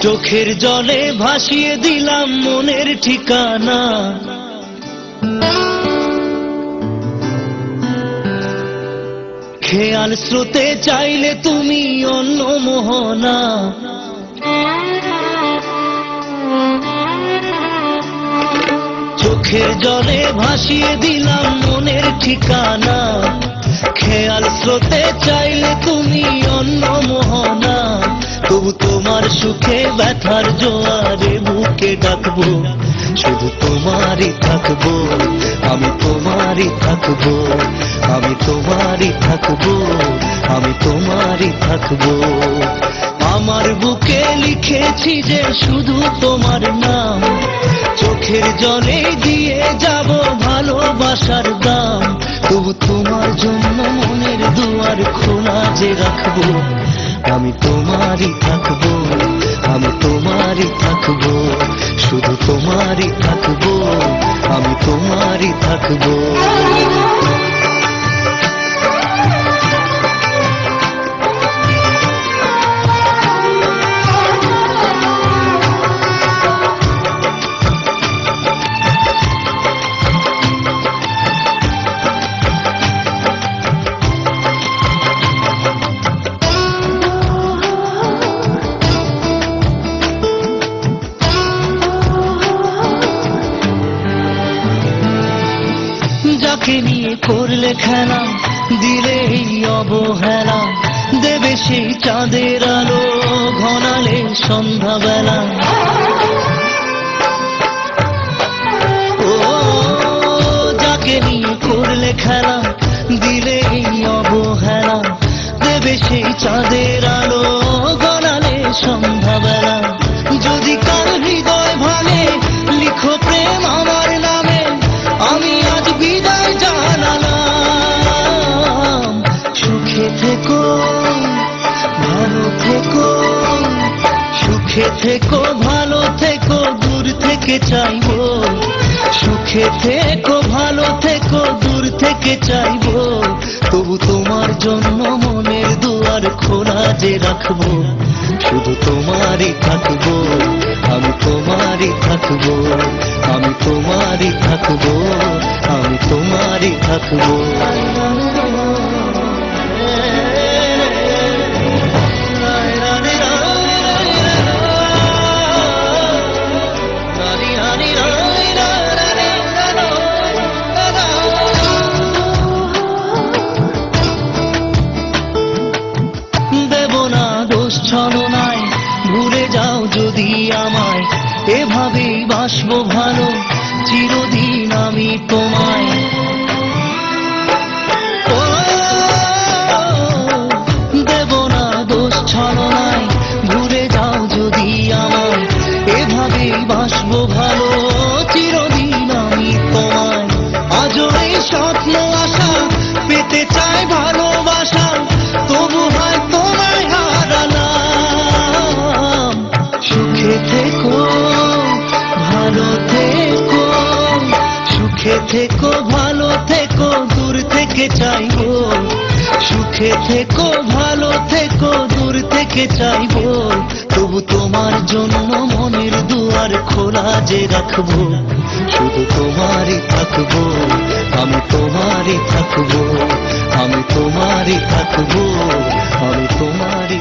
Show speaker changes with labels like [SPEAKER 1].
[SPEAKER 1] চোখের জলে ভাসিয়ে দিলাম মনের ঠিকানা। খেয়াল স্রোতে চাইলে তুমি অন্য মোহনা। চোখের জলে ভাসিয়ে দিলাম মনের ঠিকানা। খেয়াল স্রোতে চাইলে তুমি অন্য মোহনা। তবু তোমার সুখে ব্যথার জোয়ারে বুকে ডাকবো, শুধু তোমারই থাকবো, আমি তোমারই থাকবো, আমি তোমারই থাকবো, আমি তোমারই থাকবো। আমার বুকে লিখেছি যে শুধু তোমার নাম, চোখের জলে দিয়ে যাব ভালোবাসার দাম। তবু তোমার জন্য মনের দুয়ার খোলা যে রাখবো, আমি তোমারই থাকবো, আমি তোমারই থাকবো, শুধু তোমারই থাকবো, আমি তোমারই থাকবো। যাকে নিয়ে করলে খেলা, দিলে এই অবহেলা, দেবে সেই চাঁদের আলো ঘনালে সন্ধ্যাবেলা। ও যাকে নিয়ে করলে খেলা, দিলে এই অবহেলা, দেবে সেই চাঁদের আলো ঘনালে সন্ধ্যাবেলা। যদি কার হৃদয় ভাঙে লিখো প্রেম আমার নামে, আমি আজ বিদায় জানালাম। সুখে থেকো ভালো থেকো, সুখে থেকো ভালো থেকো, দূর থেকে চাইবো। সুখে থেকো ভালো থেকো, দূর থেকে চাইবো। তবু তোমার জন্য মনের দুয়ার খোলা যে রাখবো, শুধু তোমারই থাকবো, আমি তোমারই থাকবো, আমি তোমারই থাকবো, আমি তোমারই থাকবো। দেব না দোষ ছলনায়, ভুলে যাও যদি আমায়, এভাবেই বাসবো ভালো চিরদিন আমি তোমায়। ও দেব না দোষ ছলনায়, ভুলে যাও যদি আমায়, এভাবেই বাসবো ভালো চিরদিন আমি তোমায়। আজও এই স্বপ্ন আশা পেতে চাই ভালোবাসা, তবু হয় তোমায় হারালাম। সুখে থেকো ভালো থেকো, সুখে থেকো ভালো থেকো, দূর থেকে চাইবো। সুখে থেকো ভালো থেকো, দূর থেকে চাইবো। তবু তোমার জন্য মনের দুয়ার খোলা যে রাখবো, শুধু তোমারই থাকবো, আমি তোমারই থাকবো, আমি তোমারই থাকবো, আমি তোমারই